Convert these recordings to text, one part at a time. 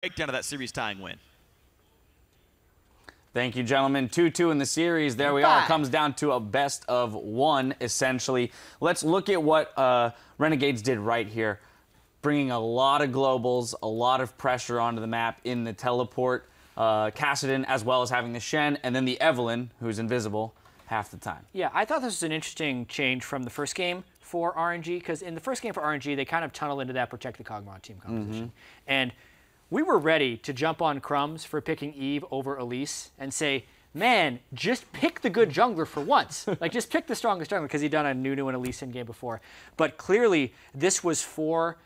breakdown of that series tying win. Thank you, gentlemen. 2-2 in the series. There we are. It comes down to a best of one, essentially. Let's look at what Renegades did right here, bringing a lot of globals, a lot of pressure onto the map in the teleport, Kassadin, as well as having the Shen, and then the Evelyn, who's invisible half the time. Yeah, I thought this was an interesting change from the first game for RNG, because in the first game for RNG, they kind of tunnel into that protect the Kog'Maw team composition. And we were ready to jump on Crumbs for picking Eve over Elise and say, man, just pick the good jungler for once. Like, just pick the strongest jungler, because he'd done a Nunu and Elise in game before. But clearly, this was for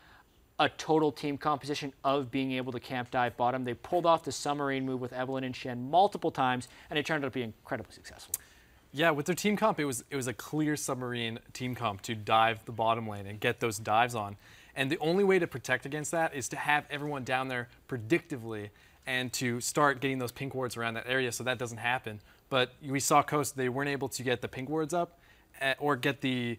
a total team composition of being able to camp dive bottom. They pulled off the submarine move with Evelyn and Shen multiple times, and it turned out to be incredibly successful. Yeah, with their team comp, it was a clear submarine team comp to dive the bottom lane and get those dives on. And the only way to protect against that is to have everyone down there predictively and to start getting those pink wards around that area so that doesn't happen. But we saw Coast, they weren't able to get the pink wards up or get the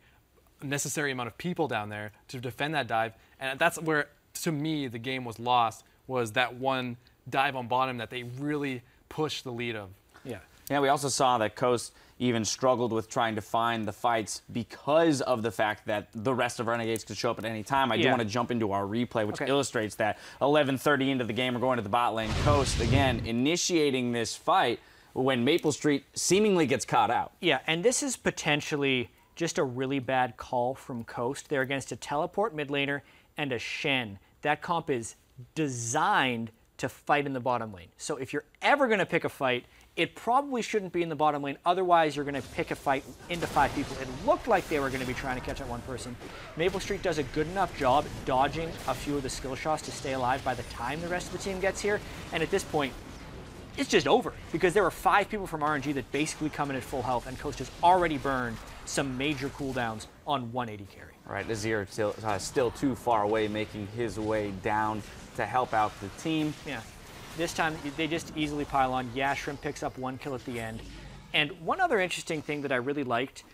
necessary amount of people down there to defend that dive. And that's where, to me, the game was lost, was that one dive on bottom that they really pushed the lead of. Yeah. Yeah, we also saw that Coast even struggled with trying to find the fights because of the fact that the rest of Renegades could show up at any time. I do want to jump into our replay, which illustrates that. 11:30 into the game, we're going to the bot lane. Coast, again, initiating this fight when Maple Street seemingly gets caught out. Yeah, and this is potentially just a really bad call from Coast. They're against a teleport mid laner and a Shen. That comp is designed to fight in the bottom lane. So if you're ever going to pick a fight, it probably shouldn't be in the bottom lane. Otherwise, you're going to pick a fight into 5 people. It looked like they were going to be trying to catch that one person. Maple Street does a good enough job dodging a few of the skill shots to stay alive by the time the rest of the team gets here. And at this point, it's just over, because there were 5 people from RNG that basically come in at full health, and Coast has already burned some major cooldowns on 180 carry. Right, Azir still too far away, making his way down to help out the team. Yeah. This time, they just easily pile on. Yeah, Shrimp picks up 1 kill at the end. And one other interesting thing that I really liked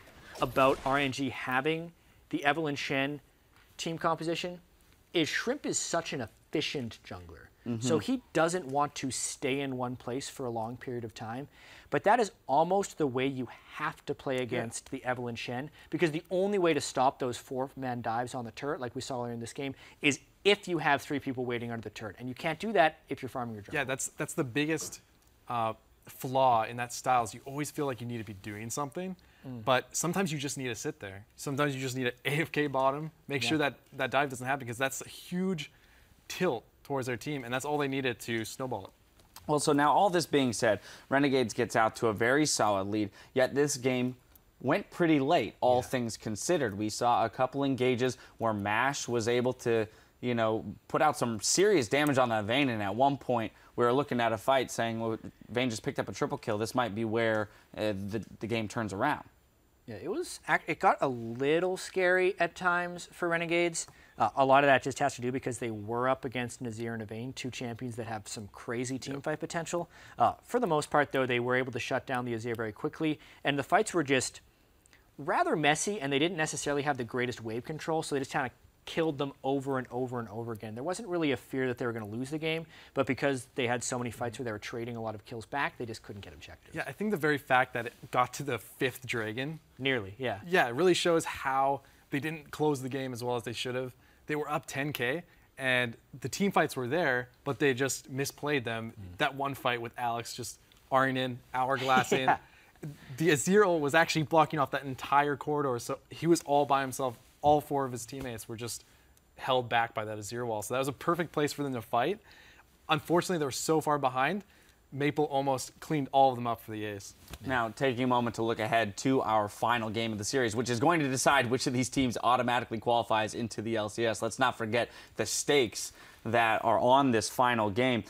about RNG having the Evelyn Shen team composition is Shrimp is such an efficient jungler. So he doesn't want to stay in one place for a long period of time. But that is almost the way you have to play against the Evelyn Shen, because the only way to stop those 4-man dives on the turret, like we saw earlier in this game, is if you have 3 people waiting under the turret. And you can't do that if you're farming your jungler. Yeah, that's the biggest flaw in that style, is you always feel like you need to be doing something, but sometimes you just need to sit there. Sometimes you just need an AFK bottom, make sure that that dive doesn't happen, because that's a huge tilt towards their team, and that's all they needed to snowball it. Well, so now all this being said, Renegades gets out to a very solid lead, yet this game went pretty late, all things considered. We saw a couple engages where MASH was able to, you know, put out some serious damage on that Vayne, and at one point we were looking at a fight saying, well, Vayne just picked up a triple kill. This might be where the game turns around. Yeah, it got a little scary at times for Renegades. A lot of that just has to do because they were up against Nazir and Vayne, 2 champions that have some crazy teamfight potential. For the most part, though, they were able to shut down the Azir very quickly, and the fights were just rather messy, and they didn't necessarily have the greatest wave control, so they just kind of killed them over and over and over again. There wasn't really a fear that they were going to lose the game, but because they had so many fights where they were trading a lot of kills back, they just couldn't get objectives. Yeah, I think the very fact that it got to the 5th dragon. Nearly, yeah. Yeah, it really shows how they didn't close the game as well as they should have. They were up 10K, and the team fights were there, but they just misplayed them. That one fight with Alex just R'ing in, Hourglass in. The Azir was actually blocking off that entire corridor, so he was all by himself. All 4 of his teammates were just held back by that Azir wall. So that was a perfect place for them to fight. Unfortunately, they were so far behind, Maple almost cleaned all of them up for the ace. Now, taking a moment to look ahead to our final game of the series, which is going to decide which of these teams automatically qualifies into the LCS. Let's not forget the stakes that are on this final game.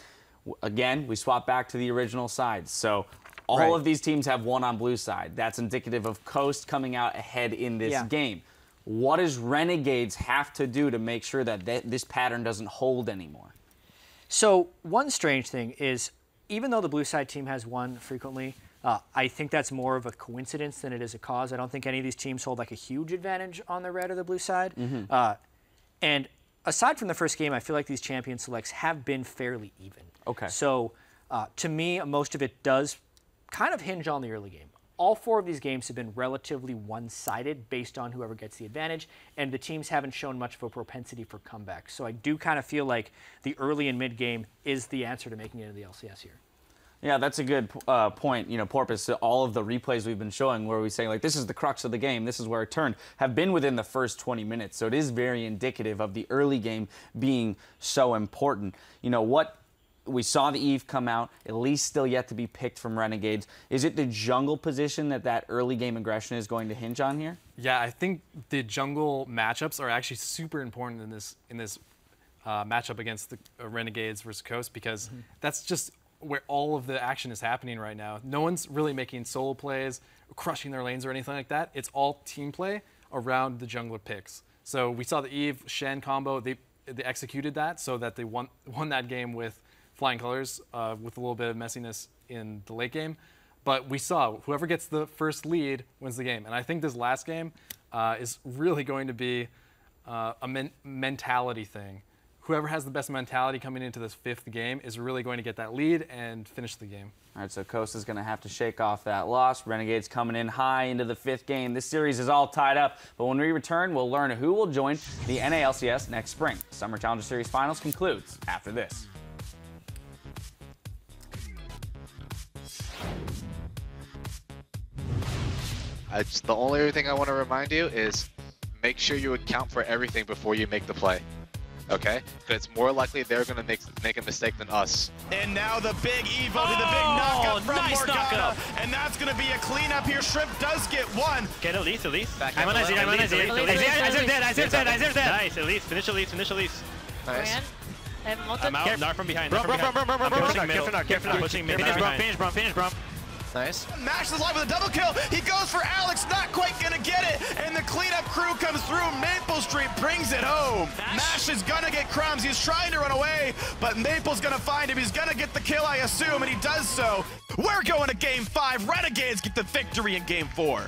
Again, we swap back to the original sides. So all of these teams have won on blue side. That's indicative of Coast coming out ahead in this game. What does Renegades have to do to make sure that this pattern doesn't hold anymore? So one strange thing is, even though the blue side team has won frequently, I think that's more of a coincidence than it is a cause. I don't think any of these teams hold like a huge advantage on the red or the blue side. And aside from the first game, I feel like these champion selects have been fairly even. Okay. So to me, most of it does kind of hinge on the early game. All 4 of these games have been relatively one-sided based on whoever gets the advantage, and the teams haven't shown much of a propensity for comebacks. So I do kind of feel like the early and mid game is the answer to making it into the LCS here. Yeah, that's a good point. You know, Porpoise, all of the replays we've been showing where we say, like, this is the crux of the game, this is where it turned, have been within the first 20 minutes. So it is very indicative of the early game being so important. You know, what we saw the Eve come out, at least still yet to be picked from Renegades. Is it the jungle position that early game aggression is going to hinge on here? Yeah, I think the jungle matchups are actually super important in this matchup against the Renegades versus Coast, because that's just where all of the action is happening right now. No one's really making solo plays, crushing their lanes or anything like that. It's all team play around the jungler picks. So we saw the Eve Shen combo. They executed that so that they won that game with flying colors, with a little bit of messiness in the late game. But we saw whoever gets the first lead wins the game. And I think this last game is really going to be a mentality thing. Whoever has the best mentality coming into this 5th game is really going to get that lead and finish the game. All right, so Coast is going to have to shake off that loss. Renegades coming in high into the 5th game. This series is all tied up, but when we return, we'll learn who will join the NALCS next spring. Summer Challenger Series Finals concludes after this. The only other thing I want to remind you is make sure you account for everything before you make the play. Okay? Because it's more likely they're going to make a mistake than us. And now the big Evo to the big knockup from Morgana. And that's going to be a cleanup here. Shrimp does get one. Get Elise. Back I'm on Azir, Azir dead. Nice, Elise, finish Elise. Nice. I'm out, Nar from behind. Bro. I'm pushing mid. Finish, bro. Nice. Mash is live with a double kill. He goes for Alex, not quite gonna get it. And the cleanup crew comes through. Maple Street brings it home. Mash is gonna get crumbs. He's trying to run away, but Maple's gonna find him. He's gonna get the kill, I assume, and he does so. We're going to game 5. Renegades get the victory in game 4.